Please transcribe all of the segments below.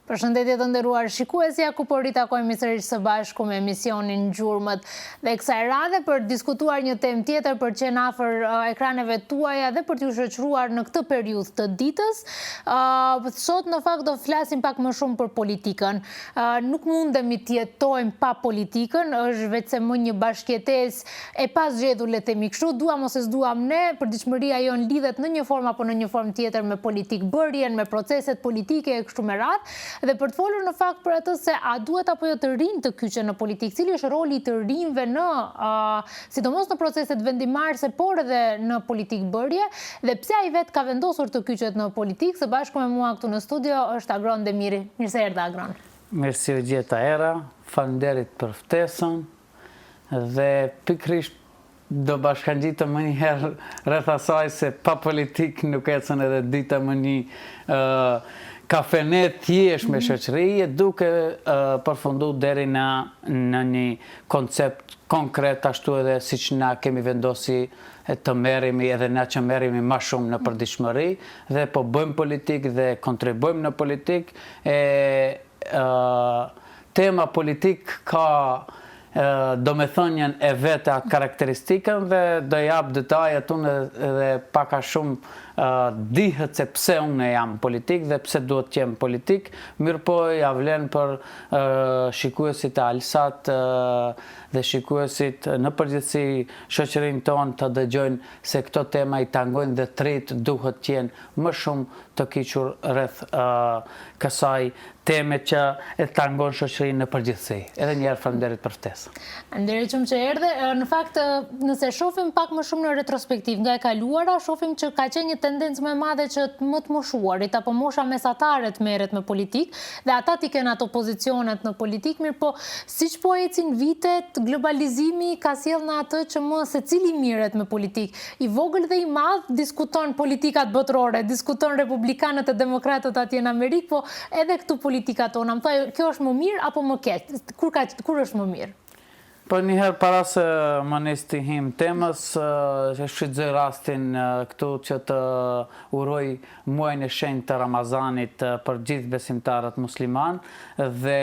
Përshëndetje të nderuar shikuesja, ku po ritakojmë sërish së bashku me emisionin Gjurmët dhe kësaj radhe për diskutuar një temë tjetër për qenë afër ekraneve tuaja dhe për t'ju shoqëruar në këtë periudhë të ditës. Sot në fakt do flasim pak më shumë për politikën. Nuk mundemi të jetojmë pa politikën, është vetëm më një bashkëjetesë e pasgjedhur, le të themi kështu, duam ose s'duam ne, përditshmëria jon lidhet në një formë apo në një formë tjetër me politikbërjen, me proceset politike e kështu me radhë. Dhe për të folur në fakt për atë se a duhet apo jo të rinj të kyçen në politikë, cili është roli i të rinjve në sidomos në proceset vendimarrëse, por edhe në politikbërje, dhe pse ai vet ka vendosur të kyçet në politikë. Së bashku me mua këtu në studio është Agron Demiri. Mirë se erdha, Agron. Mirësi u gjeta Era, faleminderit për ftesën dhe pikërisht do bashkangjitëm më njëherë rreth asaj se pa politikë nuk ecën edhe dita më një kafenet thjesht me shoqëri, duke përfundu deri në një koncept konkret, ashtu edhe siç na kemi vendosi të merremi edhe na që merremi më shumë në përditshmëri dhe po bëjmë politikë dhe kontribuojmë në politikë. Tema politik ka domethënien e veta karakteristikën dhe do jap detajet unë edhe pak a shumë dihet se pse unë jam politik dhe pse duhet të jem politik, mirë po ja vlen për shikuesit e Alsat dhe shikuesit në përgjithësi shoqërinë tonë të dëgjojnë se këto tema i tangojnë dhe trit duhet të jenë më shumë të kyçur rreth kësaj teme që e tangon shoqërinë në përgjithësi. Edhe një herë faleminderit për ftesën. Nderojmë që erdhe. Në fakt, nëse shohim pak më shumë në retrospektiv nga e kaluara, shohim që ka qenë një tendencë më e madhe që më të moshuarit apo mosha mesatare të merret me politikë dhe ata ti kenë ato pozicionet në politikë, mirë po siç po ecin vitet, globalizimi ka sjellë në atë që më secili mirret me politikë. I vogël dhe i madh diskuton politikat botërore, diskuton republikanët e demokratët atje në Amerikë, po edhe këtu politikat tona. Më thaj, kjo është më mirë apo më keq? Kur është më mirë? Po njëherë para se më nis të him temës, shfrytëzoj rastin këtu që të uroj muajin e shenjtë të Ramazanit për gjithë besimtarët musliman dhe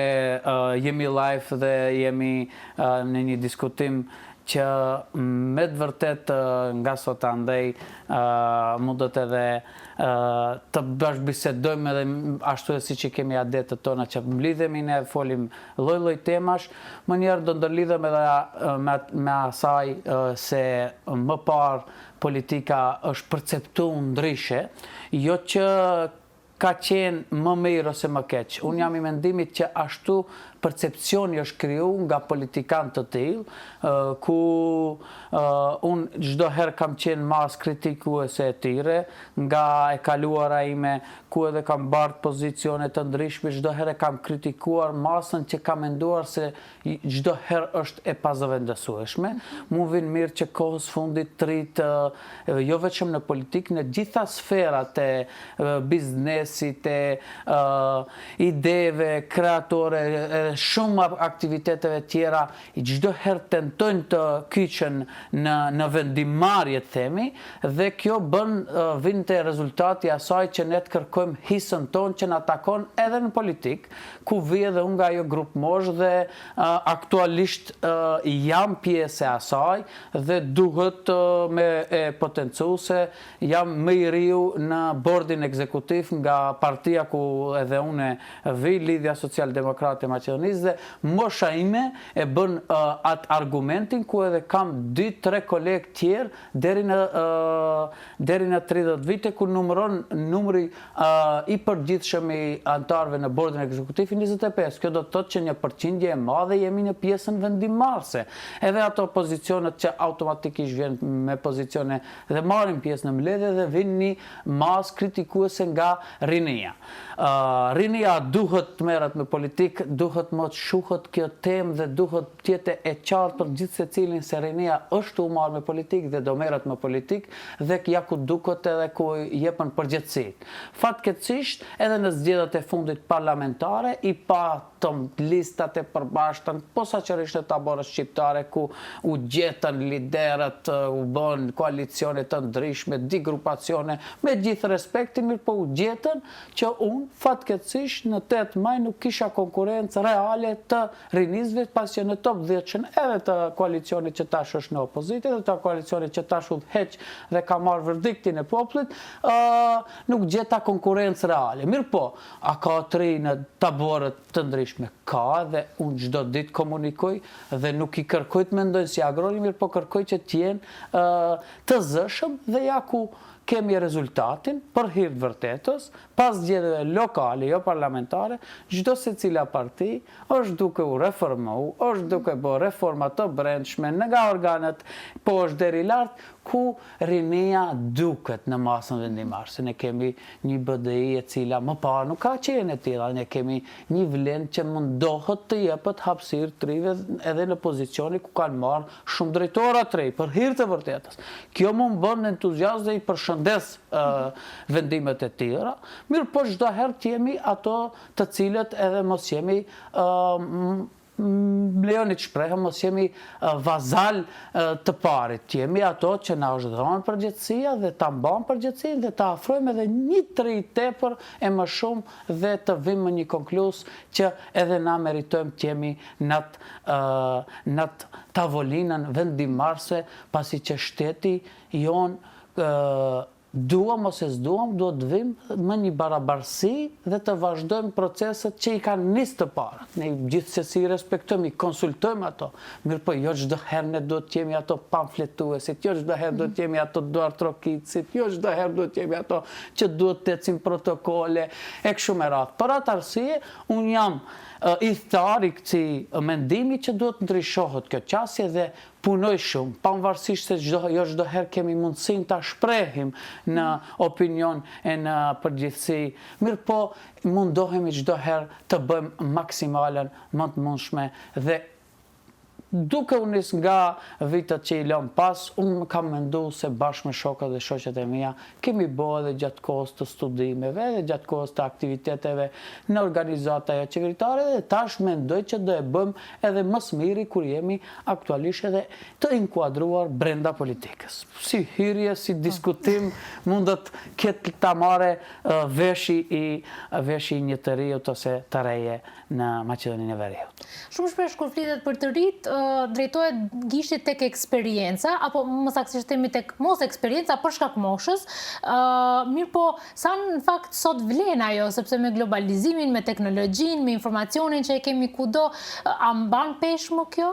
jemi live dhe jemi në një diskutim që me të vërtet nga sot andej mundet edhe të bashkëbisedojmë edhe ashtu e si që kemi adetët tona që mblidhemi ne, folim lloj-lloj temash, më njerë do ndërlidhem edhe me asaj se më parë politika është perceptuar ndryshe, jo që ka qenë më mirë ose më keq. Unë jam i mendimit që ashtu percepcioni është kriju nga politikanë të tillë, ku unë çdo herë kam qenë mas kritikuese e tyre, nga e kaluara ime, ku edhe kam bart pozicione të ndryshme, çdo herë kam kritikuar masën që kam menduar se çdo herë është e pazëvendësueshme. Mu vjen mirë që kohës fundit trit, jo vetëm në politikë, në gjitha sferat e biznesit, e ideve kreatore, shumë aktiviteteve tjera, çdo herë tentojnë të kyçen në vendimarrje, themi, dhe kjo vjen te rezultati asaj që ne të kërkojmë hisën tonë që na takon edhe në politikë, ku vi edhe unë nga ajo grup mosh dhe aktualisht jam pjesë e asaj dhe duhet me potencu se jam më i riu në bordin ekzekutiv nga partia ku edhe une vi, Lidhja Social-Demokrate e Maqedonisë, dhe mosha ime e bën atë argumentin ku edhe kam 2-3 kolegë tjerë deri në 30 vite, ku numri i përgjithshëm i antarëve në bordin ekzekutiv 25. Kjo do të thotë që një përqindje e madhe jemi në pjesën vendimarrëse. Edhe ato pozicionet që automatikisht vjen me pozicione dhe marrin pjesë në mbledhje dhe vin një mas kritikuese nga rinia. Rinia duhet të merret me politikë, duhet më të shuhet kjo temë dhe duhet të jetë e qartë për gjithë secilin se rinia është u marrë me politikë dhe do merret me politikë dhe ja ku duket edhe ku jepen përgjegjësitë. Fatkeqësisht edhe në zgjedhjet e fundit parlamentare i pa listat e përbashkëta, posaçërisht në taborët shqiptare ku u gjetën liderët, u bën koalicione të ndryshme, digrupacione, me gjithë respektin, mirë po u gjetën që unë fatkeqësisht në 8 maj nuk kisha konkurrencë reale të rinizve, pas që në top 10 edhe të koalicionit që tash është në opozitë, edhe të koalicionit që tash udhëheq dhe ka marrë verdiktin e popullit, nuk gjeta konkurrencë reale. Mirë po, a ka të ri në taborët të ndryshme? Ka, dhe unë çdo ditë komunikoj dhe nuk i kërkoj të mendojnë si agroni, mirë po kërkoj që t'jenë të zëshëm dhe ja ku kemi rezultatin për hir të vërtetës, pas zgjedhjeve lokale, jo parlamentare, çdo secila parti është duke u reformu, është duke bërë reforma të brendshme nga organet poshtë deri lart, ku rinia duket në masën vendimare. Ne kemi një BDI e cila më parë nuk ka qenë e tilla, ne kemi një vlen që mundohet të jepet hapësirë të rive edhe në pozicioni ku kanë marrë shumë drejtora të ri për hir të vërtetës. Kjo më bën entuziast dhe i përshëndes vendimet e tjera. Mirë po çdo herë të jemi ato të cilët edhe mos jemi lejoni të shprehem, mos jemi vazal të parit, jemi ato që na është dhënë përgjegjësia dhe ta mbajmë përgjegjësinë dhe ta afrojmë edhe një të tepër e më shumë dhe të vimë në një konkluz që edhe na meritojmë të jemi në tavolinën vendimarrëse, pasi që shteti jonë duam ose s'duam, duhet të vim me një barabarësi dhe të vazhdojmë proceset që i kanë nisë të parë. Ne gjithsesi i respektojmë, i konsultojmë ato, mirë po jo çdo herë ne duhet të jemi ato pamfletuesit, jo çdo herë duhet të jemi ato duartrokitësit, jo çdo herë duhet të jemi ato që duhet të ecin protokole e kështu me radhë. Për atë arsye, unë jam i thar i këtij mendimi që duhet ndryshohet kjo qasje dhe punoj shumë, pavarësisht se jo çdo herë kemi mundësinë ta shprehim në opinion e në përgjithësi. Mirë po, mundohemi çdo herë të bëjmë maksimalen më të mundshme dhe duke u nis nga vitet që i lëm pas, unë kam menduar se bashkë me shokët dhe shoqet e mia kemi bërë edhe gjatë kohës të studimeve, edhe gjatë kohës të aktiviteteve në organizata qeveritare dhe tash mendoj që do e bëjmë edhe më së miri kur jemi aktualisht edhe të inkuadruar brenda politikës. Si hyrje, si diskutim, mundet ketë ta marrë veshi i një të riut ose të reje në Maqedoninë e Veriut. Shumë shpesh kur flitet për të rit, drejtohet gishti tek eksperjenca, apo më saktësisht themi tek mos eksperjenca për shkak moshës. Mirë po, sa në fakt sot vlen ajo, sepse me globalizimin, me teknologjinë, me informacionin që e kemi kudo, a mban peshë më kjo?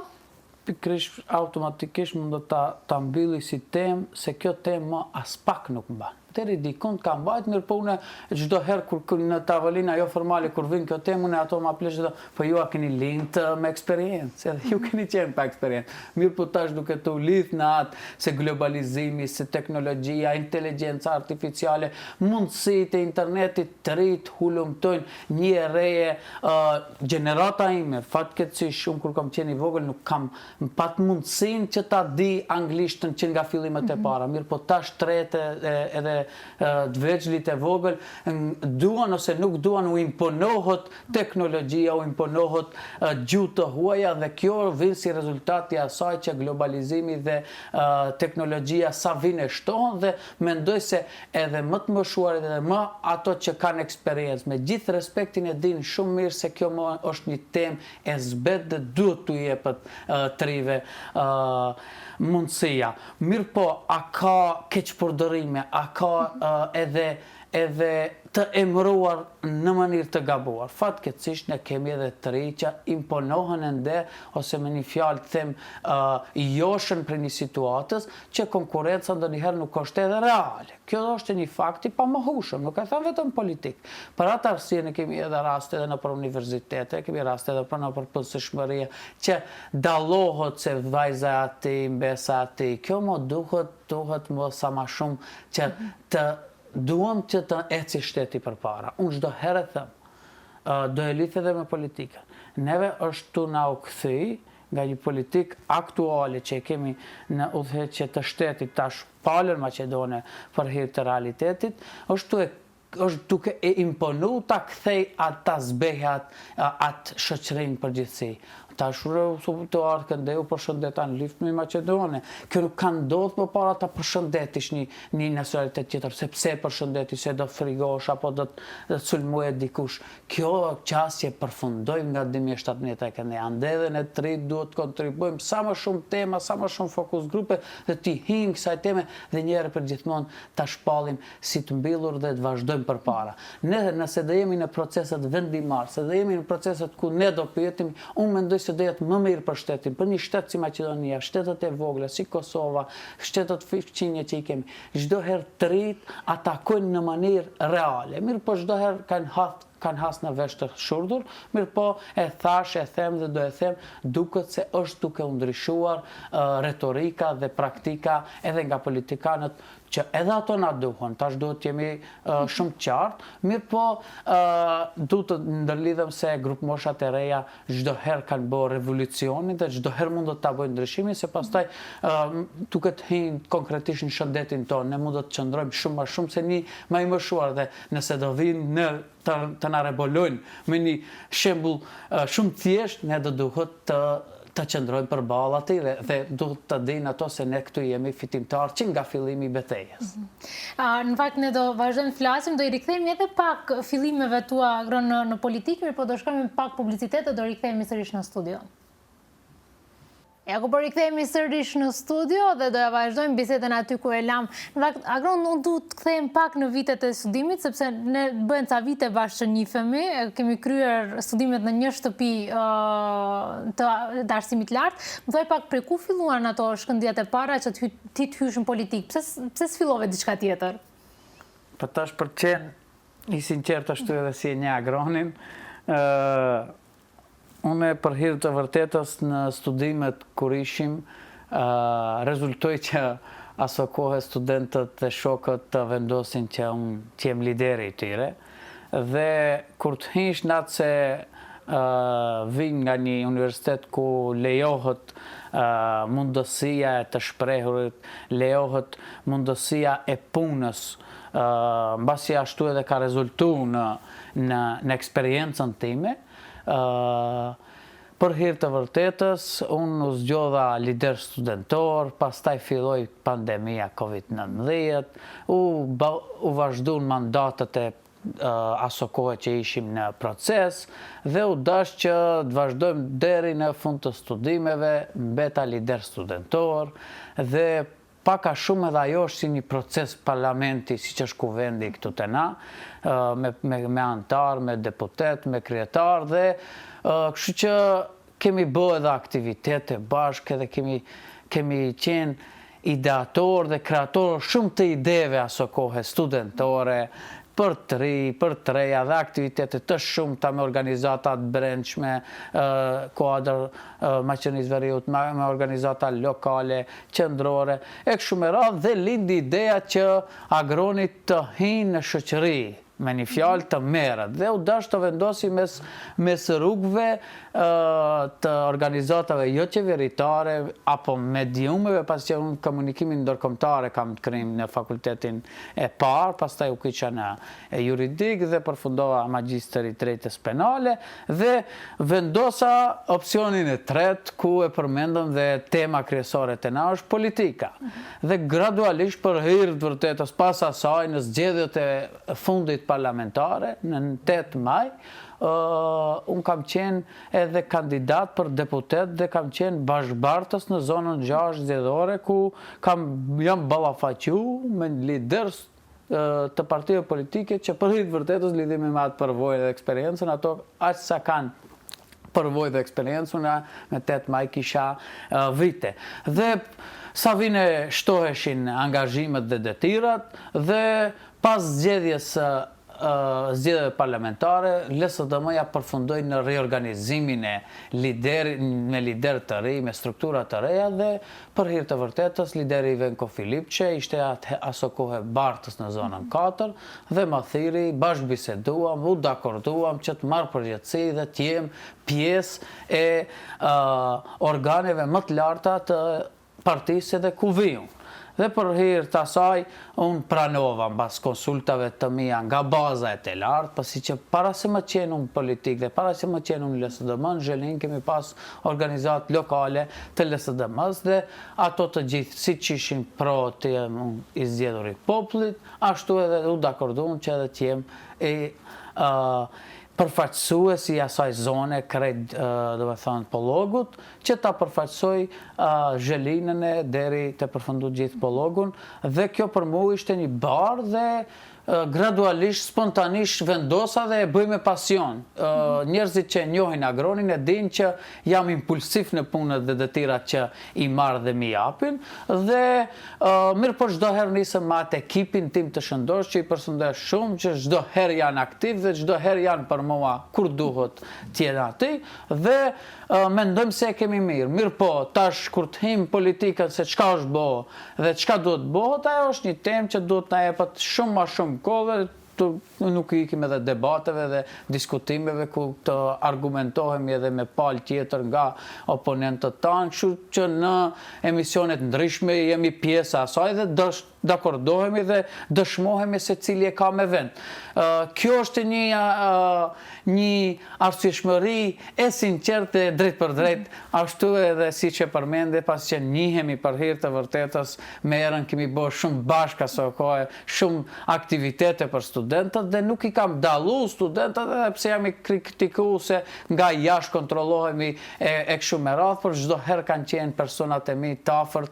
Pikërisht automatikisht mund ta mbylli si temë se kjo temë më as pak nuk mban. Deri dikund ka mbajt, mirë po une çdo herë kur në tavolina jo formale kur vin kjo temë, une ato ma plesh dhe po ju a keni lind me eksperiencë, edhe ju keni qenë pa eksperiencë. Mirë po tash duke të lidh në atë se globalizimi, se teknologjia, inteligjenca artificiale, mundësitë e internetit të rit hulumtojnë një reje gjenerata ime, fatkeqësisht shumë kur kam qenë i vogël nuk kam pat mundësinë që ta di anglishtën që nga fillimet e para. Mirë po tash tretë edhe të veçlit e vogël duan ose nuk duan u imponohet teknologjia, u imponohet gjuhë të huaja dhe kjo vjen si rezultati asaj që globalizimi dhe teknologjia sa vinë e shtohen dhe mendoj se edhe më të moshuarit edhe më ato që kanë eksperiencë me gjithë respektin e din shumë mirë se kjo është një temë e zbet dhe duhet t'u jepet trive mundësia. Mirë po, a ka keqpërdorime, a ka edhe të emëruar në mënyrë të gabuar. Fatkeqësisht ne kemi edhe të ri që imponohen ende ose me një fjalë të them joshën për një situatës që konkurenca ndonjëherë nuk është edhe reale. Kjo është një fakt i pamohueshëm, nuk e them vetëm politik. Për atë arsye ne kemi edhe raste edhe nëpër universitete, kemi raste edhe nëpër punësishmëri që dallohet se vajza aty, mbesa aty. Kjo më duhet më sa më shumë që duam që të eci shteti përpara. Unë çdo herë them, do e lidh edhe me politikën. Neve është tu na u kthej nga një politik aktuale që e kemi në udhëheqje të shtetit tash palër Maqedone për hir të realitetit, është tu e është duke e imponu ta kthej ata zbehat atë shoqërinë përgjithësi. Ta shurë të ardhë këndeu përshëndetan lift në Macedone. Kjo nuk ka ndodhë më para ta përshëndetish një nacionalitet tjetër, sepse përshëndeti se do frigosh apo do të sulmuet dikush. Kjo qasje përfundoj nga 2017 e këne. Andedhe në të rritë duhet të kontribuojmë sa më shumë tema, sa më shumë fokus grupe dhe t'i him kësaj teme dhe njëre për gjithmonë ta shpallim si të mbilur dhe të vazhdojmë për para. Nëse dhe jemi në proceset vendimar, se dhe jemi në proceset ku ne do pyetim, unë mendoj se do jetë më mirë për shtetin, për një shtet si Maqedonia, shtetet e vogla, si Kosova, shtetet fëqinje që i kemi, çdo herë të rritë atakojnë në mënyrë reale. Mirë po çdo herë kanë has në vesh të shurdur, mirë po e thash, e them dhe do e them, duket se është duke u ndryshuar retorika dhe praktika edhe nga politikanët që edhe ato na duhen, tash duhet jemi shumë qartë, mirë po duhet të ndërlidhem se grupë moshat e reja çdo herë kanë bërë revolucionin dhe çdo herë mund të bëjnë ndryshimin, se pastaj duket hin konkretisht në shëndetin tonë, ne mund të qëndrojmë shumë më shumë se një më i mëshuar dhe nëse do vinë në të na rebolojnë me një shembull shumë thjesht, ne do duhet të qëndrojmë përballë atyre dhe duhet të dinë ato se ne këtu jemi fitimtar që nga fillimi i betejës. Në fakt ne do vazhdojmë të flasim, do i rikthehemi edhe pak fillimeve tua në politikë, por do shkojmë pak publicitet dhe do rikthehemi sërish në studio. Ja ku po rikthehemi sërish në studio dhe do ja vazhdojmë bisedën aty ku e lam. Në fakt, Agron, unë duhet të kthehem pak në vitet e studimit, sepse ne bëhen ca vite bashkë që njihemi, kemi kryer studimet në një shtëpi të arsimit lartë. Më thuaj pak prej ku filluan ato shkëndijat e para që ti të hysh në politikë? Pse s'fillove diçka tjetër? Për tash për qenë i sinqert ashtu edhe si e një Agronin, unë për hir të vërtetës në studimet kur ishim, rezultoi që aso kohë studentët dhe shokët të vendosin që unë të jem lideri i tyre. Dhe kur të hinsh natë se vinë nga një universitet ku lejohet mundësia e të shprehurit, lejohet mundësia e punës, mbasi ashtu edhe ka rezultu në eksperiencën time, për hir të vërtetës, unë u zgjodha lider studentor, pastaj filloi pandemia COVID-19, u vazhduan mandatet e aso kohë që ishim në proces dhe u dash që të vazhdojmë deri në fund të studimeve, mbeta lider studentor dhe paka shumë edhe ajo është si një proces parlamenti, si që është kuvendi këtu të na, me antar, me deputet, me kryetar dhe kështu që kemi bërë edhe aktivitete bashkë dhe kemi qenë ideator dhe kreator shumë të ideve aso kohë studentore, për të ri, për të reja dhe aktivitetet të shumta me organizatat brendshme, kuadër Maqedonisë Veriut, me organizata lokale, qendrore, e kështu me radhë dhe lindi ideja që Agroni të hyjë në shoqëri, me një fjalë të merret dhe u dash të vendosi mes rrugëve të organizatave jo qeveritare apo mediumeve, pasi që unë komunikimin ndërkombëtar kam të kryej në fakultetin e parë, pastaj u kyça në juridik dhe përfundova magjisteri i drejtës penale dhe vendosa opsionin e tretë ku e përmendëm dhe tema kryesore të na është politika. Dhe gradualisht për hir të vërtetës pas asaj në zgjedhjet e fundit parlamentare në 8 maj, unë kam qenë edhe kandidat për deputet dhe kam qenë bashkëbartës në zonën 6 zgjedhore ku jam ballafaqu me lider të partive politike që për hir të vërtetës lidhemi me atë përvojë dhe eksperiencën, ato aq sa kanë përvojë dhe eksperiencën, me 8 maj kisha vite. Dhe sa vine shtoheshin angazhimet dhe detyrat dhe pas zgjedhjes zgjedhjeve parlamentare, LSDM-ja përfundoi në riorganizimin e me lider të ri, me struktura të reja dhe për hir të vërtetës lideri Ivenko Filip që ishte aso kohë bartës në zonën 4 dhe më thiri, bashkë biseduam, u dakorduam që të marrë përgjegjësi dhe të jem pjesë e organeve më të larta të partisë dhe kuvijun. Dhe për hir të asaj, unë pranova mbas konsultave të mia nga baza e të lartë, pasi që para se më qenë unë politik dhe para se më qenë unë LSDM, në Zhelin kemi pas organizat lokale të LSDM-s dhe ato të gjithë si që ishin pro të jem i zgjedhur i popullit, ashtu edhe u dakordun që edhe të jem përfaqësuesi i asaj zone krejt do të thënë Pollogut, që ta përfaqësoj Zhelinën e deri të përfundu gjithë Pollogun, dhe kjo për mua ishte një barë dhe gradualisht, spontanisht vendosa dhe e bëj me pasion. Njerëzit që njohin Agronin e din që jam impulsiv në punët dhe dëtirat që i marrë dhe mi japin, dhe mirë po çdo herë nisëm me atë ekipin tim të shëndosh që i përshëndes shumë, që çdo herë janë aktiv dhe çdo herë janë për mua kur duhet t'jenë aty, dhe mendojmë se e kemi mirë. Mirë po, tash kur të him politikën se çka është bëho dhe çka duhet bëhet, ajo është një temë që duhet na jepet shumë më shumë kohë, nuk i ikim edhe debateve dhe diskutimeve ku të argumentohemi edhe me palë tjetër nga oponentët tanë, kështu që në emisionet ndryshme jemi pjesë asaj dhe dakordohemi dhe dëshmohemi se cili e ka me vend. Kjo është një arsyeshmëri e sinqertë e drejt për drejt, ashtu edhe si që përmende, pas që njihemi për hir të vërtetës, me erën kemi bërë shumë bashkë aso kohë, shumë aktivitete për studentët dhe nuk i kam dallu studentët edhe pse jam i kritiku se nga jashtë kontrollohemi e kështu me radhë, por çdo herë kanë qenë personat e mi të afërt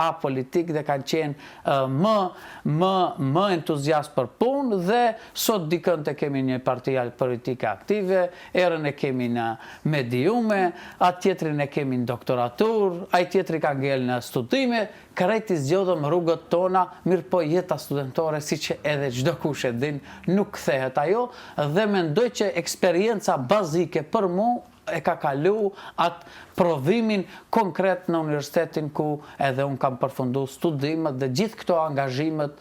apolitik dhe kanë qenë më entuziast për punë, dhe sot dikën të kemi një parti politike aktive, erën e kemi në mediume, atë tjetrin e kemi në doktoratur, ai tjetri ka ngel në studime, krejt i zgjodhëm rrugët tona, mirë po jeta studentore, si që edhe çdo kush e din, nuk kthehet ajo, dhe mendoj që eksperienca bazike për mu e ka kalu atë provimin konkret në universitetin ku edhe unë kam përfundu studimet dhe gjithë këto angazhimet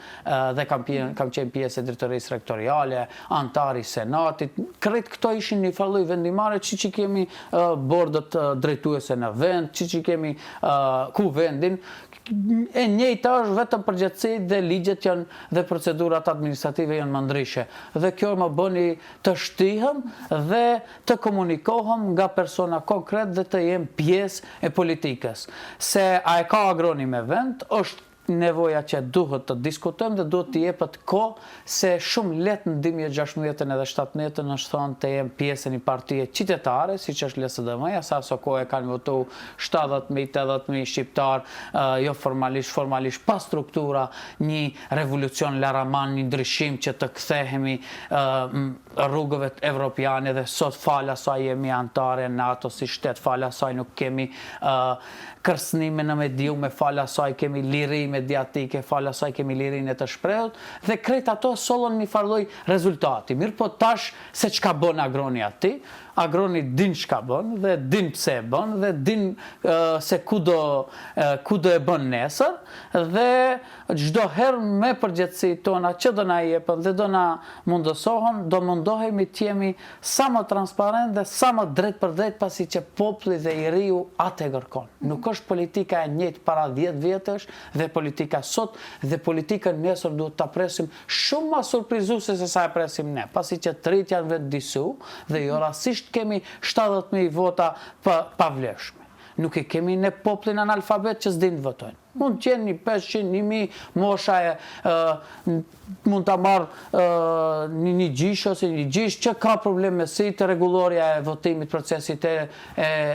dhe kam qenë pjesë e drejtorisë rektoriale, antari senatit, krejt këto ishin një farë lloj vendimare, që kemi bordët drejtuese në vend, që kemi ku vendin, e njëjta është vetëm përgjithësi dhe ligjet janë dhe procedurat administrative janë më ndryshe. Dhe kjo më bëni të shtihem dhe të komunikohem nga persona konkret dhe të jem pjesë e politikës. Se a e ka Agroni me vend, është nevoja që duhet të diskutojmë dhe duhet të jepet kohë, se shumë letë në 2016 edhe 2017 është thonë të jem pjesë e një partie qytetare, si që është LSDM-ja, sa aso kohë e kanë votu 70.000-80.000 shqiptar, jo formalisht pa struktura, një revolucion laraman, një ndryshim që të kthehemi rrugëve evropiane, dhe sot fala saj jemi antare në NATO si shtet, fala saj nuk kemi kërcënime në mediume, fala saj kemi liri mediatike, fala saj kemi lirinë e të shprehut, dhe krejt ato sollën një farë lloj rezultati. Mirë po tash se çka bën Agroni aty, Agroni din çka bën dhe din pse e bën dhe din se ku do e bën nesër, dhe çdo herë me përgjegjësitë tona që do na jepen dhe do na mundësohen, do mundohemi të jemi sa më transparent dhe sa më drejt për drejt, pasi që populli dhe i riu atë e kërkon. Nuk është politika e njëjtë para 10 vjetësh dhe politika sot, dhe politikën nesër duhet ta presim shumë më surprizuese se sa e presim ne, pasi që të rit janë vetë disu dhe jo rastisht kemi 70.000 vota pavlefshme. Nuk i kemi ne popullin analfabet që s'din të votojnë. Mund të qenë një 500, 1000, mosha mund të marrë një gjish ose një gjish që ka probleme si të rregulloria e votimit, procesit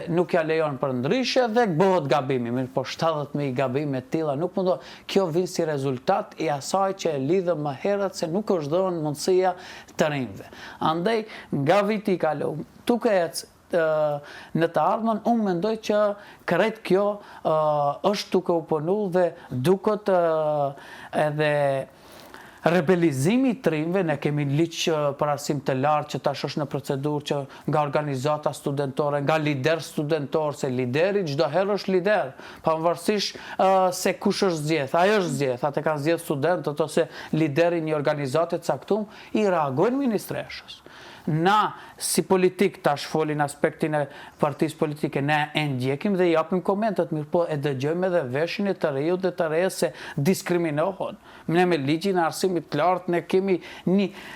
nuk ja lejon për ndryshe dhe bëhet gabimi. Mirë po 70.000 gabime të tilla nuk mundohet. Kjo vjen si rezultat i asaj që e lidhëm më herët se nuk është dhënë mundësia të rinjve. Andaj nga viti i kaluar, duke ecë në të ardhmen, unë mendoj që krejt kjo është duke u punu dhe duket edhe rebelizimi i trimëve. Ne kemi liq për arsim të lartë që tash është në procedurë që nga organizata studentore, nga lider studentor, se lideri çdo herë është lider, pavarësisht se kush është zgjedh, ai është zgjedh, atë kanë zgjedh studentët ose lideri një organizate të caktuar, i reagojnë ministreshës. na si politik tash folin aspektin e partisë politike, ne e ndjekim dhe japim komentet, mirë po e dëgjojmë edhe veshin e të rejut dhe të reja se diskriminohen. Ne me ligjin e arsimit të lartë, ne kemi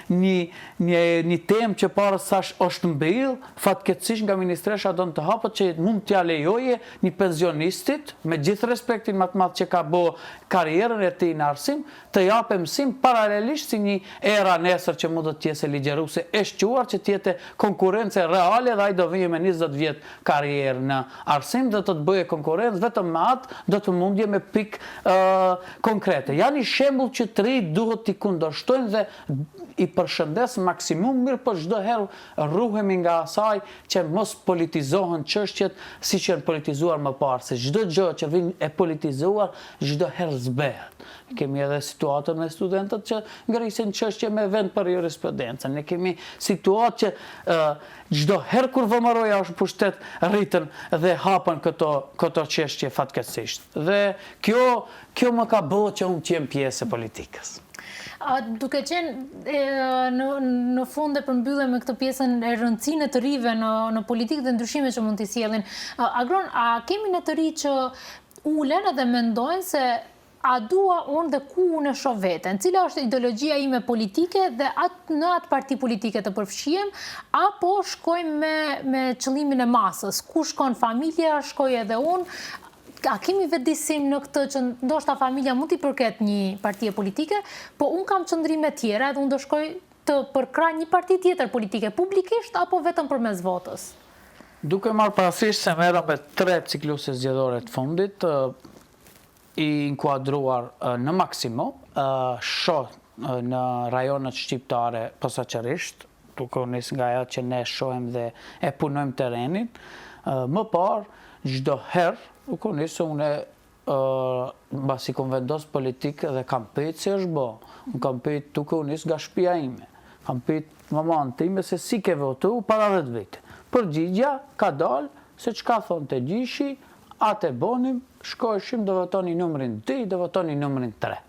një temë që parës thash është mbyll, fatkeqësisht nga ministresha do të hapët që mund t'ja lejoje një pensionistit, me gjithë respektin më të madh që ka bo karrierën e tij në arsim, të japë mësim paralelisht si një era nesër që mund të jetë ligjeruese e shquar që të jetë konkurrencë reale dhe ai do vijë me 20 vjet karrierë në arsim dhe të bëjë konkurrencë vetëm me atë do të mundje me pikë konkrete. Janë një shembull që të ri duhet t'i kundërshtojnë dhe i përshëndes maksimum, mirë po çdo herë rruhemi nga asaj që mos politizohen çështjet siç janë politizuar më parë, se çdo gjë që vjen e politizuar çdo herë zbehet. Kemi edhe situatën me studentët që ngrisin çështje me vend për jurisprudencën. Ne kemi situatë që çdo herë kur vëmëroja është pushtet rritën dhe hapën këto çështje fatkeqësisht. Dhe kjo më ka bëu që unë të jem pjesë e politikës. Duke qenë në fund dhe përmbyllem me këtë pjesën e rëndësinë të rive në politikë dhe ndryshime që mund t'i sjellin. Agron, a kemi në të ri që ulen edhe mendojnë se a dua unë dhe ku unë e shoh veten, cila është ideologjia ime politike dhe në atë parti politike të përfshihem, apo shkojmë me qëllimin e masës, ku shkon familja, shkoj edhe unë. A kemi vetëdijsim në këtë që ndoshta familja mund t'i përket një partie politike, po unë kam qëndrime tjera dhe unë do shkoj të përkraj një parti tjetër politike publikisht apo vetëm përmes votës? Duke marrë parasysh se merrem me 3 cikluse zgjedhore të fundit, i inkuadruar në maksimum, shoh në rajonet shqiptare posaçërisht, duke u nis nga ajo që ne shohim dhe e punojmë terrenin, më parë çdo herë u nisë unë mbasi kom vendos politikë dhe kam pyet si është bo. Unë kam pyet duke u nisë nga shtëpia ime. Kam pyet mamën time se si ke votu para 10 vite. Përgjigja ka dalë se çka thonë të gjishi, atë e bonim, shkojshim do votoni numrin 2, do votoni numrin 3.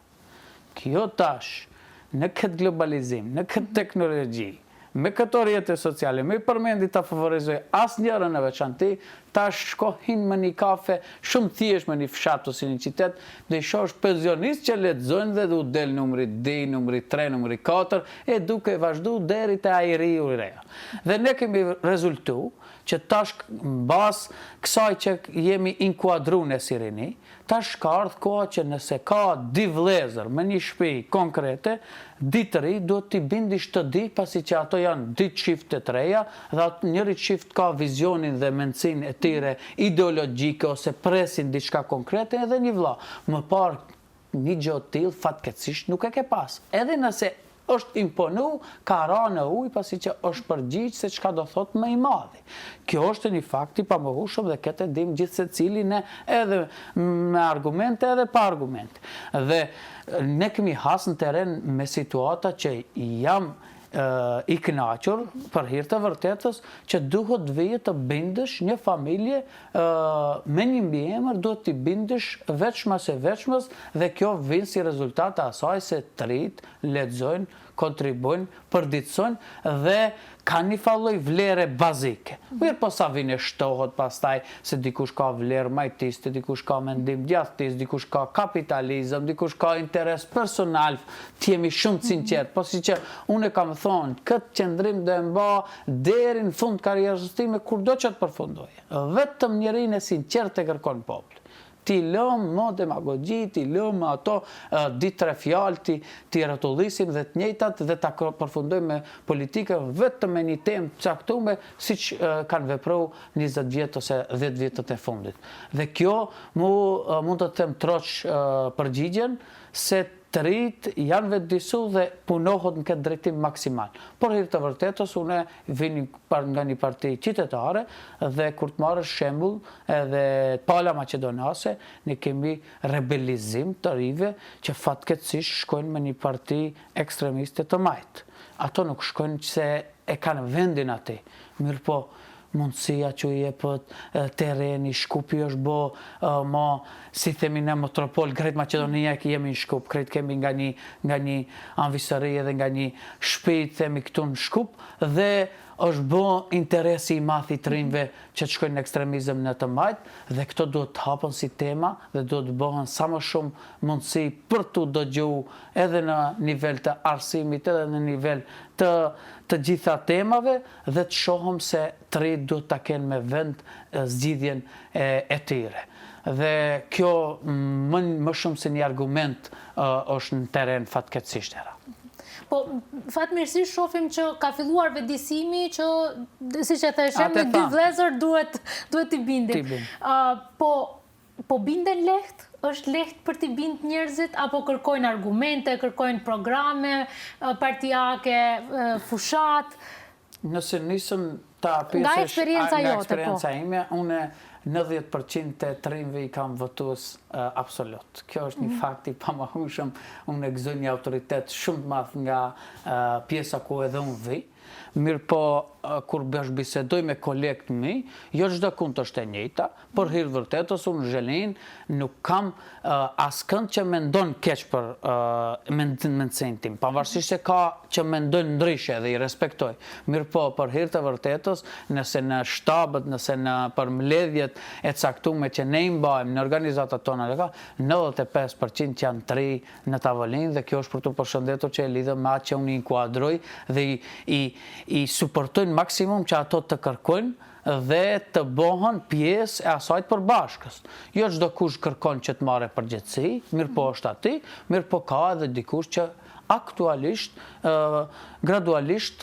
Kjo tash, në këtë globalizim, në këtë teknologji, me këto rrjete sociale, me i përmendi ta favorizoj asë njërën e veçanti, ta shkohin me një kafe, shumë thjesht me një fshat ose një qytet, dhe i shosh pensionist që lexojnë dhe u del numri 2, numri 3, numri 4, e duke vazhdu deri te ajri u reja. Dhe ne kemi rezultu që tash mbas kësaj që jemi inkuadru në si rini, tash ka ardhur koha që nëse ka di vëllezër me një shtëpi konkrete, di të ri duhet t'i bindish të di, pasi që ato janë di çifte të reja, dhe njëri çift ka vizionin dhe mendsinë e tyre ideologjike ose presin diçka konkrete, edhe një vëlla. Më parë një gjë të tillë fatkeqësisht nuk e ke pas. Edhe nëse është imponu, ka ra në ujë, pasi që është përgjigj se çka do thot më i madhi. Kjo është një fakt i pamohshëm dhe këtë e dim gjithë secili ne, edhe me argumente edhe pa argumente. Dhe ne kemi hasë në teren me situata që jam i kënaqur për hir të vërtetës që duhet vije të bindesh një familje me një mbiemër, duhet të bindesh veçmas e veçmas, dhe kjo vjen si rezultat asaj se të rit lexojnë, kontribuojnë, përditësojnë dhe ka një falloj vlere bazike. Mirë po sa vine shtohet pastaj se dikush ka vlerë majtiste, dikush ka mendim djathtis, dikush ka kapitalizëm, dikush ka interes personal, t'jemi shumë sinqert, po si që unë e kam thonë, këtë qëndrim dhe mba deri në fund karrierës time, kur do që të përfundoje. Vetëm njerinë e sinqert e kërkon populli. Ti lëm më demagogji, ti lëm ato 2-3 fjalë, ti rrotullisim dhe të njëjtat dhe ta përfundojmë me politikën vetëm me një temë caktuar siç kanë vepruar 20 vjet ose 10 vjetët e fundit. Dhe kjo mund të them troç përgjigjen se të rit janë vetëdijsu dhe punohet në këtë drejtim maksimal. Por hir të vërtetës, une vini nga një parti qytetare dhe kur të marrësh shembull edhe pala maqedonase, ne kemi rebelizim të rive që fatkeqësisht shkojnë me një parti ekstremiste të majt. Ato nuk shkojnë se e kanë vendin aty. Mirë po, mundësia që i jepët tereni, Shkupi është bo ma, si themi në metropol, Great Macedonia jemi në Shkup, krejt kemi nga një anvisëri edhe nga një shpejt, themi këtu në Shkup, dhe është bo interesi i math i të rinjve që të shkojnë në ekstremizëm në të majtë dhe këto duhet të hapën si tema dhe duhet të bëhen sa më shumë mundësi për të dëgju edhe në nivel të arsimit edhe në nivel të gjitha temave dhe të shohëm se të rinjt duhet të kenë me vend zgjidhjen e tyre. Dhe kjo më shumë se një argument është në teren fatkeqësisht era. Po, fatmirësisht shofim që ka filluar vendisimi që, si që theshem, me dy vlezër duhet t'i bindin. Po binden lehtë? Është lehtë për t'i bind njerëzit, apo kërkojnë argumente, kërkojnë programe, partijake, fushat? Nëse nisëm ta pjesësh nga eksperienca ime, une 90% të të rinjve i kam votues absolut. Kjo është një fakt i pamahueshëm, unë e gëzoj një autoritet shumë të madh nga pjesa ku edhe unë vi. Mirë po, kur bisedoj me kolegët mi, jo çdo kund është e njëjta, për hir vërtetës unë Zhelin nuk kam askënd që mendon keq për mendjen tim, pavarësisht se ka që mendojnë ndryshe dhe i respektoj. Mirë po, për hir të vërtetës, nëse në shtabët, nëse në për mbledhjet e caktuara që ne i mbajmë në organizatat tona, 95% janë të ri në tavolinë dhe kjo është për të përshëndetur që e lidhëm me atë që unë i inkuadroj dhe i suportojnë maksimum që ato të kërkojnë dhe të bëhen pjesë e asajt përbashkës. Jo çdo kush kërkon që të marrë përgjegjësi, mirë po është aty, mirë po ka edhe dikush që aktualisht, gradualisht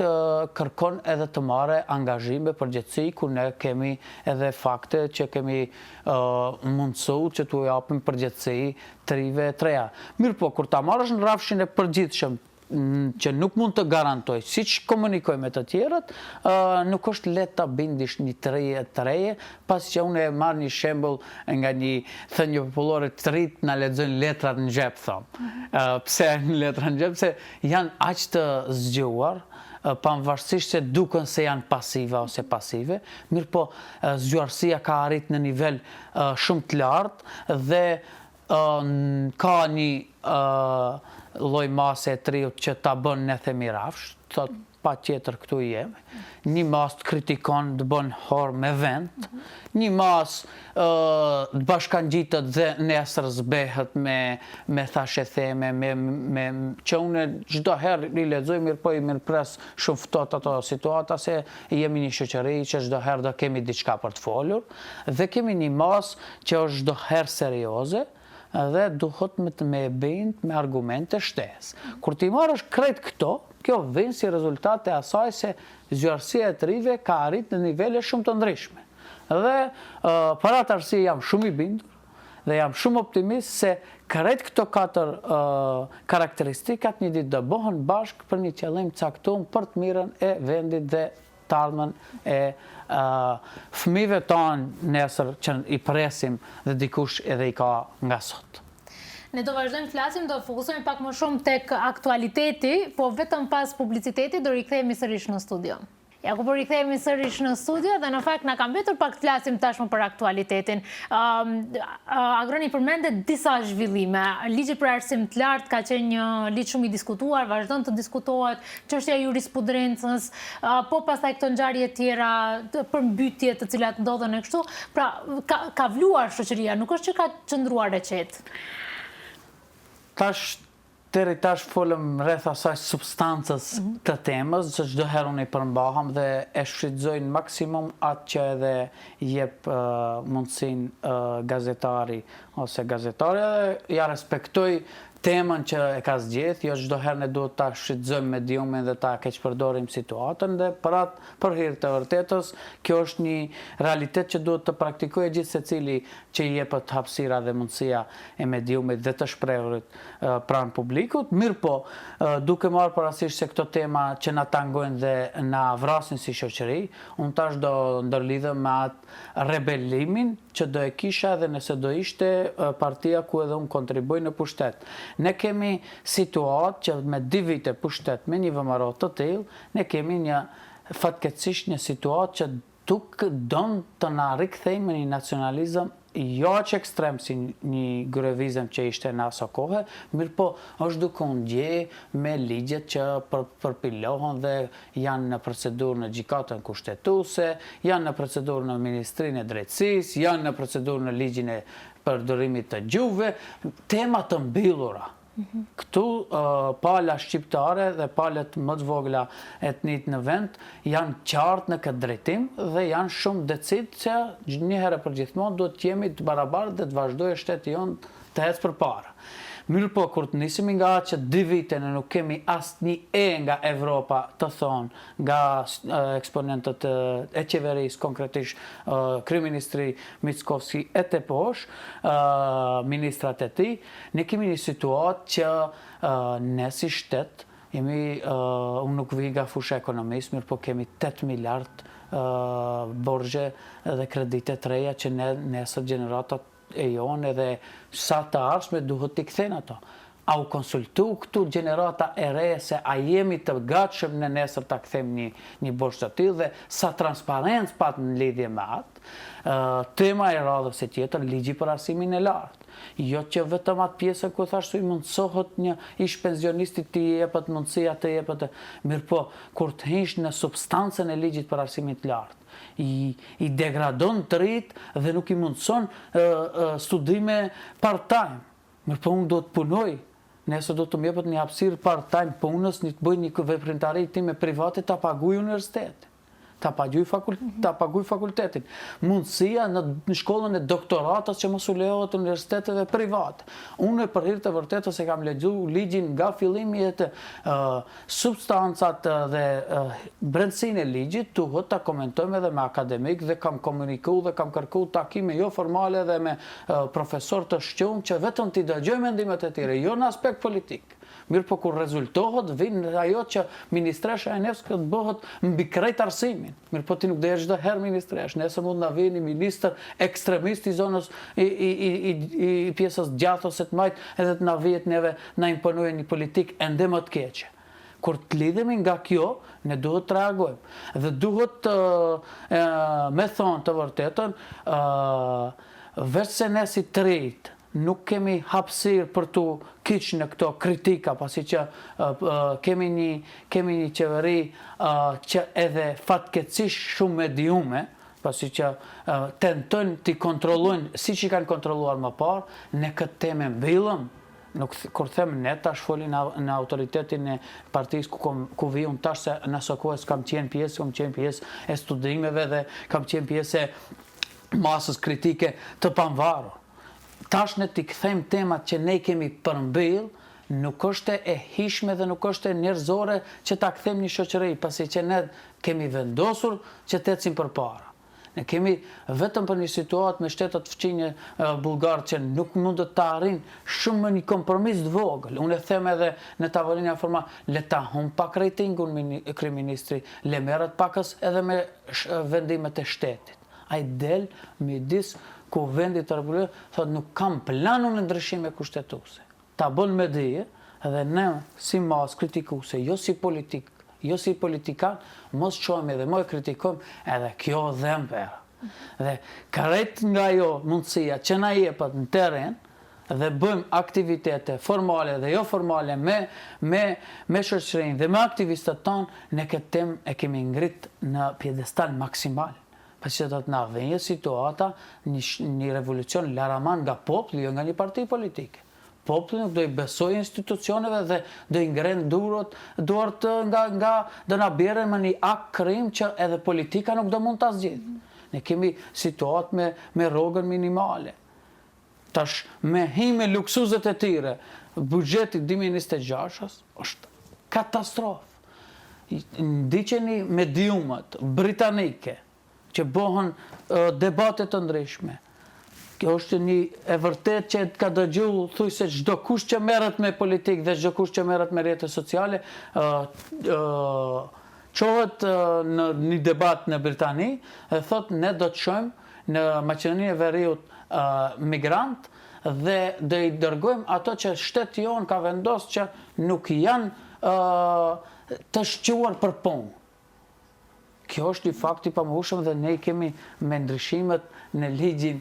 kërkon edhe të marrë angazhime përgjegjësi, ku ne kemi edhe fakte që kemi mundësu që t'u japim përgjegjësi të rive të reja. Mirë po, kur ta marrësh në rafshin e përgjithshëm, që nuk mund të garantoj, si që komunikoj me të tjerët, nuk është letë të bindish një të reje, pas që unë e marrë një shembull nga një thënie popullore, të rit në lexojnë letrat në xhep, thonë. Pse në letrat në xhep? Se janë aq të zgjuar, pavarësisht se duken se janë pasiva ose pasive, mirë po zgjuarësia ka arrit në nivel shumë të lartë dhe ka një lloj mase e triut që ta bën ne themi rafsh, thot pa tjetër këtu jemi. Një mas të kritikon, të bën hor me vend, një mas të bashkangjitet dhe nesër zbehet me thashe theme, që unë çdo herë i lexoj, mirë po i mirëpres shumë ftohtë ato situata se jemi një shoqëri që çdo herë do kemi diçka për të folur dhe kemi një mas që është çdo herë serioze dhe duhet me bind me argumente shtesë. Kur ti marrësh krejt këto, kjo vjen si rezultat e asaj se zgjuarësia e të rive ka arrit në nivele shumë të ndryshme. Dhe për atë arsye jam shumë i bindur dhe jam shumë optimist se krejt këto 4 karakteristikat një ditë do bëhen bashkë për një qëllim caktuar për të mirën e vendit dhe të ardhmen e fëmijëve tonë nesër që i presim dhe dikush edhe i ka nga sot. Ne do vazhdojmë flasim, do fokusohemi pak më shumë tek aktualiteti, po vetëm pas publicitetit do rikthehemi sërish në studio. Ja ku po rikthehemi sërish në studio dhe në fakt na ka mbetur pak të flasim tashmë për aktualitetin. Agroni përmendet disa zhvillime. Ligji për arsim të lartë ka qenë një ligj shumë i diskutuar, vazhdon të diskutohet, çështja e jurisprudencës, po pastaj këto ngjarje tjera, përmbytje të cilat ndodhen e kështu. Pra, ka vluar shoqëria, nuk është që ka qëndruar e qetë. Deri tash folëm rreth asaj substancës të temës, që çdo herë unë i përmbahem dhe e shfrytëzoj në maksimum atë që edhe jep mundësinë gazetari ose gazetarja dhe ja respektoj temën që e ka zgjedh, jo çdo herë ne duhet ta shfrytëzojmë mediumin dhe ta keqpërdorim situatën dhe për hir të vërtetës, kjo është një realitet që duhet të praktikojë gjithë secili që i jepet hapësira dhe mundësia e mediumit dhe të shprehurit pranë publikut. Mirë po, duke marrë parasysh se këto tema që na tangojnë dhe na vrasin si shoqëri, unë tash do ndërlidhem me atë rebelimin që do e kisha edhe nëse do ishte partia ku edhe unë kontribuoj në pushtet. Ne kemi situatë që me 2 vite pushtet me një vëmërot të tillë, ne kemi një fatkeqësisht një situatë që këtu don të na rikthejmë në një nacionalizëm jo që ekstrem si një grevizëm që ishte në aso kohë, mirë po është duke ndje me ligjet që përpilohen dhe janë në procedurë në gjykatën kushtetuese, janë në procedurë në Ministrinë e Drejtësisë, janë në procedurë në ligjin e përdorimit të gjuhëve, tema të mbillura. Këtu pala shqiptare dhe palët më të vogla etnit në vend janë qartë në këtë drejtim dhe janë shumë decid që një herë për gjithmonë duhet të jemi të barabartë dhe të vazhdojë shteti jonë të ecë përpara. Mirë po, kur të nisim nga që 2 vite në nuk kemi asnjë nga Evropa të thonë nga eksponentët e qeverisë, konkretisht Kryeministri Mickovski e të posh, ministrat e tij, ne kemi një situatë që ne si shtet jemi, unë nuk vi nga fusha ekonomisë, mirë po kemi 8 miliard borxhe dhe kredite të reja që nesër gjeneratat e jonë edhe sa të ardhshme duhet t'i kthejnë ato. A u konsultu këtu gjenerata e re se a jemi të gatshëm në nesër ta kthejmë një borxh të tillë dhe sa transparencë pat në lidhje me atë. Tema e radhës e tjetër, ligji për arsimin e lartë. Jo që vetëm atë pjesën ku thashtu i mundsohet një ish pensionistit të jepet mundësia të jepet, mirë po, kur të hish në substancën e ligjit për arsimin të lartë, i degradon të rritë dhe nuk i mundëson studime part-time. Mirë po unë do të punoj, nesër do të më jepet një hapësirë part-time punës, një të bëj një veprimtari time private, ta paguaj universitetin, ta paguaj fakultetin. Mundësia në shkollën e doktoratës që mos u lejohet universiteteve private. Unë për hir të vërtetës e kam lexuar ligjin nga fillimi e të substancat dhe brendësinë e ligjit, duhet ta komentojmë edhe me akademik dhe kam komunikuar dhe kam kërkuar takime jo formale dhe me profesor të shqumë që vetëm t'i dëgjoj mendimet e tyre, jo në aspekt politik. Mirë po kur rezultohet, vinë ajo që Ministresha e Nevskët bëhet mbi krejt arsimin. Mirë po ti nuk dhe çdo herë ministresh, nesër mund na vini ministër ekstremist i zonës i pjesës gjatë ose të majtë edhe të na vihet neve na imponojë një politik ende më të keqe. Kur të lidhemi nga kjo, ne duhet të reagojmë. Dhe duhet me thonë të vërtetën, veç se ne si të rritë, nuk kemi hapësirë për të kiq në këto kritika, pasi që kemi një qeveri që edhe fatkeqësisht shumë mediume, pasi që tentojnë t'i kontrollojnë si që kanë kontrolluar më parë, ne këtë temë mbillëm. Kur them ne, tash folin në autoritetin e partisë ku vi unë tash se në sokohes kam qenë pjesë e studimeve dhe kam qenë pjesë e masës kritike të panvarur. Tash ne t'i kthejmë temat që ne kemi përmbyll, nuk është e hishme dhe nuk është e njerëzore që ta kthejmë një shoqëri, pasi që ne kemi vendosur që të ecim përpara. Ne kemi vetëm për një situatë me shtetet fëqinje bullgarë që nuk mundet të arrin shumë me një kompromis të vogël. Unë e them edhe në tavolinë formale, le ta humb pak rejtingun kryeministri, le merret pakës edhe me vendimet e shtetit. Ai del midis ku vendi të Republikës thotë nuk kam planun në ndryshime kushtetuese. Ta bën me dije dhe ne si mas kritikuese, jo si politikan, mos qohemi dhe mos kritikojmë edhe kjo dhembera. Dhe krejt nga jo mundësia që na jepet në teren dhe bëjmë aktivitete formale dhe jo formale me shoqërinë dhe me aktivistët tonë, ne këtë temë e kemi ngrit në pjedestal maksimal. Pasi që do të na vjen situata një revolucion laraman nga populli, jo nga një parti politike. Populli nuk do i besojë institucioneve dhe do i ngren duart nga do na bjerën me një akt krim që edhe politika nuk do mund ta zgjidhë. Ne kemi situatë me rrogën minimale. Tash me hime luksuzet e tyre, buxheti 2026 është katastrofë. Ndiqeni mediumet britanike që bëhen debate të ndryshme. Kjo është një e vërtet që ka dëgju thuj se çdo kush që merret me politikë dhe çdo kush që merret me rrjetet sociale çohet në një debat në Britani dhe thotë ne do të shojmë në Maqedoninë e Veriut migrant dhe do i dërgojmë ato që shteti jon ka vendosur që nuk janë të shquar për punë. Kjo është një fakt i pamohshëm dhe ne kemi me ndryshimet në ligjin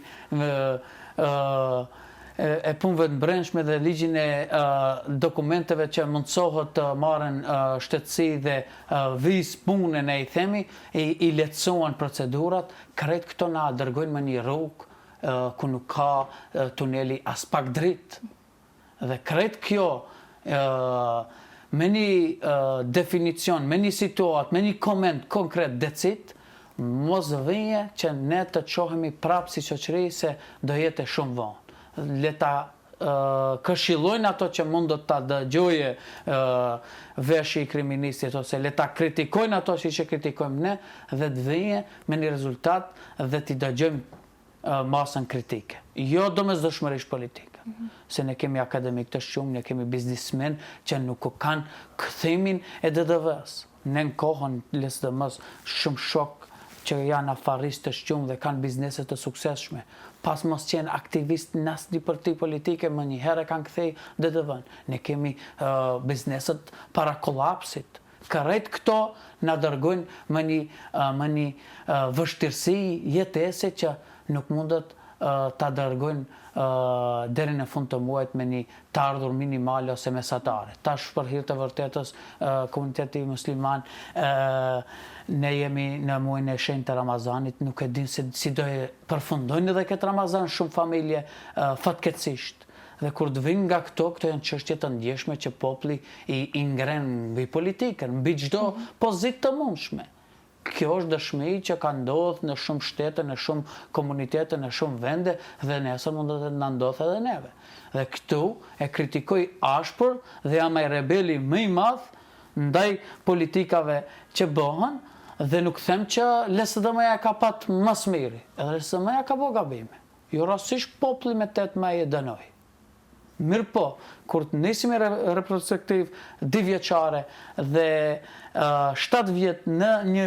e punëve të brendshme dhe ligjin e dokumenteve që mundsohet të marrin shtetësi dhe vizë punën e i themi, i lehtësohen procedurat, krejt këto na dërgojnë me një rrugë ku nuk ka tuneli as pak dritë. Dhe krejt kjo me një definicion, me një situatë, me një koment konkret decit, mos vije që ne të qohemi prapë si shoqëri se do jetë shumë vonë. Le ta këshillojnë ato që mund do ta dëgjoje veshi i kriministit ose le ta kritikojnë ato që kritikojmë ne dhe të vije me një rezultat dhe t'i dëgjojmë masën kritike. Jo domosdoshmërisht politike. Se ne kemi akademik të shumë, ne kemi biznismen që nuk kanë këthimin e DDV-s. Ne në kohën LSDM-s shumë shok që janë afaristë të shumë dhe kanë bizneset të sukseshme. Pas mos qenë aktivist në asnjë parti politike, më një herë kanë kthej DDV-n. Ne kemi bizneset para kolapsit. Krejt këto na dërgojnë më një vështirësi jetese që nuk mundet ta dërgojnë deri në fund të muajit me një të ardhur minimale ose mesatare. Tash për hir të vërtetës komuniteti musliman ne jemi në muajin e shenjtë të Ramazanit, nuk e din si do e përfundojnë edhe këtë Ramazan shumë familje fatkeqësisht. Dhe kur të vinë nga këto janë çështje të ndjeshme që populli i ngren mbi politikën, mbi çdo pozitë të mundshme. Kjo është dëshmi që ka ndodhur në shumë shtete, në shumë komunitete, në shumë vende dhe nesër mund të na ndodhë edhe neve. Dhe këtu e kritikoj ashpër dhe jam ai rebeli më i madh ndaj politikave që bëhen dhe nuk them që LSDM-ja ka pat më së miri. Edhe LSDM-ja ka bë gabime. Jo rastësisht populli me 8 maj e dënoi. Mirë po, kur të nisim retrospektiv 2 vjeçare dhe 7 vjet në një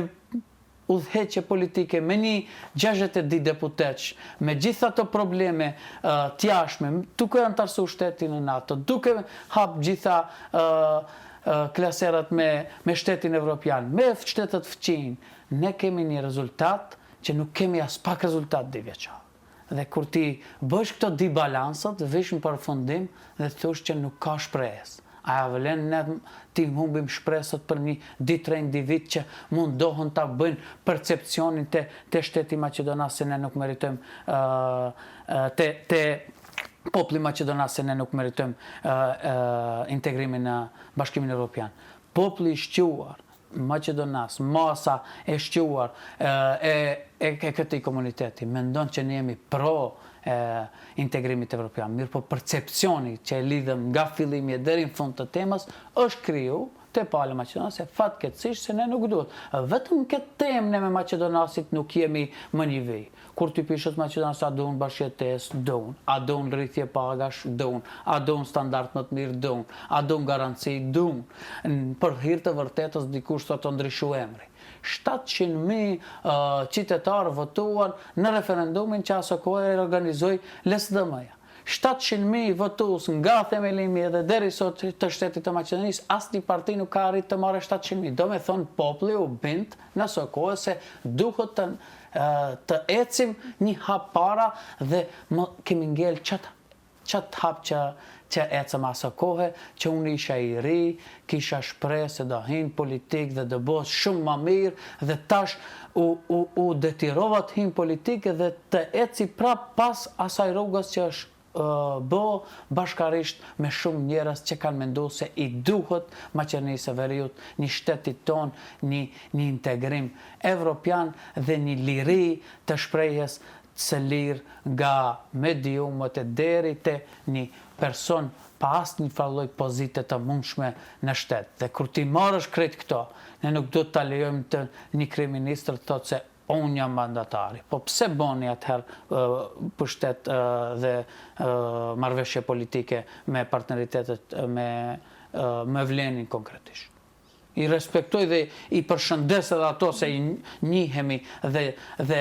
udhëheqje politike me një 62 deputetsh, me gjitha të probleme t'jashme, duke antarësu shtetin në NATO, duke hap gjitha klaserat me shtetin evropian, me shtetet fqin, ne kemi një rezultat që nuk kemi as pak rezultat 2 vjeçare. Dhe kur ti bësh këto dy balansat, vish në përfundim dhe thosh që nuk ka shpresë. A vlen ne ti humbim shpresat për një 2-3 individ që mundohen ta bëjnë percepcionin te shteti Maqedonas se ne nuk meritojmë te populli Maqedonas se ne nuk meritojmë integrimin në Bashkimin Evropian. Populli i shquar Maqedonas, masa e shquar e këtij komuniteti mendon që ne jemi pro integrimit evropian. Mirë po percepcioni që e lidhëm nga fillimi deri në fund të temës është kriju te pala Maqedonas, fatkeqësisht se ne nuk duhet. Vetëm këtë temë ne me Maqedonasit nuk jemi më një vej. Kur ti pishët Maqedonas, a doun bashkëjetesë, doun. A doun rrithje pagash, doun. A doun standard më të mirë, doun. A doun garanci, doun. Për hir të vërtetës dikush sot të ndryshu emri. 700.000 qytetarë votuan në referendumin që aso kohë e organizoi LSDM-ja. 700.000 votues nga themelimi edhe deri sot të shtetit të Maqedonisë, asnjë parti nuk ka arritur të marrë 700.000. Do me thonë populli u bind në aso kohë se duhet të ecim një hap para dhe kemi ngel qatë hap që ecëm aso kohë, që unë isha i ri, kisha shpresë se do hin politik dhe do bëhet shumë më mirë dhe tash u detirova të hin politik dhe të eci prap pas asaj rrugës që është bë bashkarisht me shumë njerëz që kanë menduar se i duhet Maqedonisë së Veriut, një shtetit ton, një integrim evropian dhe një liri të shprehjes së lirë nga mediumët e deri te një person pa asnjë lloj pozite të mundshme në shtet. Dhe kur ti marrësh krejt këto, ne nuk do ta lejojmë të një kryeminist të thotë se unë jam mandatari. Po pse boni atëherë pushtet dhe marrëveshje politike me partneritetet me vlenin konkretisht? I respektoj dhe i përshëndes edhe ato se i njihemi dhe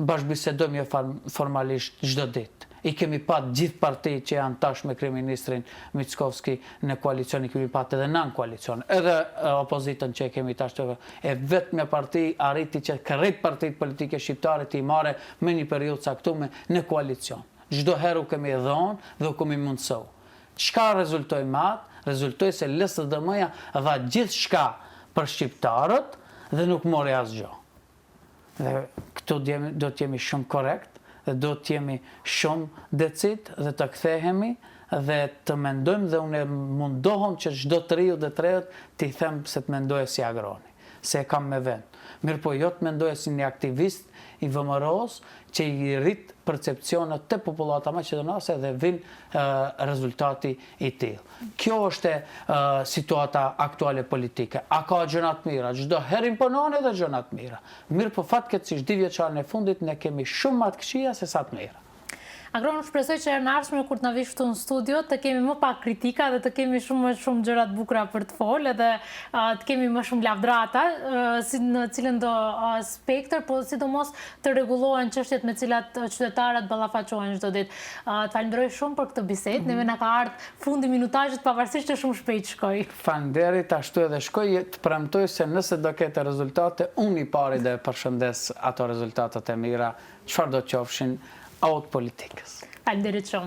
bashkëbisedojmë formalisht çdo ditë. I kemi pat gjithë partitë që janë tash me kryeministrin Mickovski në koalicion, i kemi pat edhe nën koalicion, edhe opozitën që kemi tash të e vetëm parti arriti që krejt partitë politike shqiptare të i marrë me një periudhë caktuar në koalicion. Çdo herë u kemi dhënë dhe u kemi mundësou. Çka rezultoi më atë? Rezultoi se LSDM-ja dha gjithçka për shqiptarët dhe nuk mori asgjë. Dhe këtu do të jemi shumë korrekt dhe do të jemi shumë decid dhe të kthehemi dhe të mendojmë dhe unë mundohem që çdo të riu dhe të reut t'i them se të mendoje si agroni, se e kam me vend. Mirë po jo të mendoje si një aktivist i VMRO-s që i rrit percepcionet të populata maqedonase dhe vin rezultati i tillë. Kjo është situata aktuale politike. A ka gjëra të mira? Çdo herë imponon edhe gjëra të mira. Mirë po fatkeqësisht 2 vjeçarin e fundit ne kemi shumë më të këqija se sa të mira. Agron, shpresoj që herën e ardhshme kur të na vish këtu në studio të kemi më pak kritika dhe të kemi shumë gjëra të bukura për të folë edhe të kemi më shumë lavdrata në cilën do spektër, po sidomos të rregullohen çështjet me cilat qytetarët ballafaqohen çdo ditë. Të falenderoj shumë për këtë bisedë. Neve na ka ardhur fundi minutazhit pavarësisht që shumë shpejt shkoi. Faleminderit, ashtu edhe shkoj, të premtoj se nëse do ketë rezultate, unë i pari dhe përshëndes ato rezultatet e mira, çfarë do të qofshin politikës. Faleminderit shumë.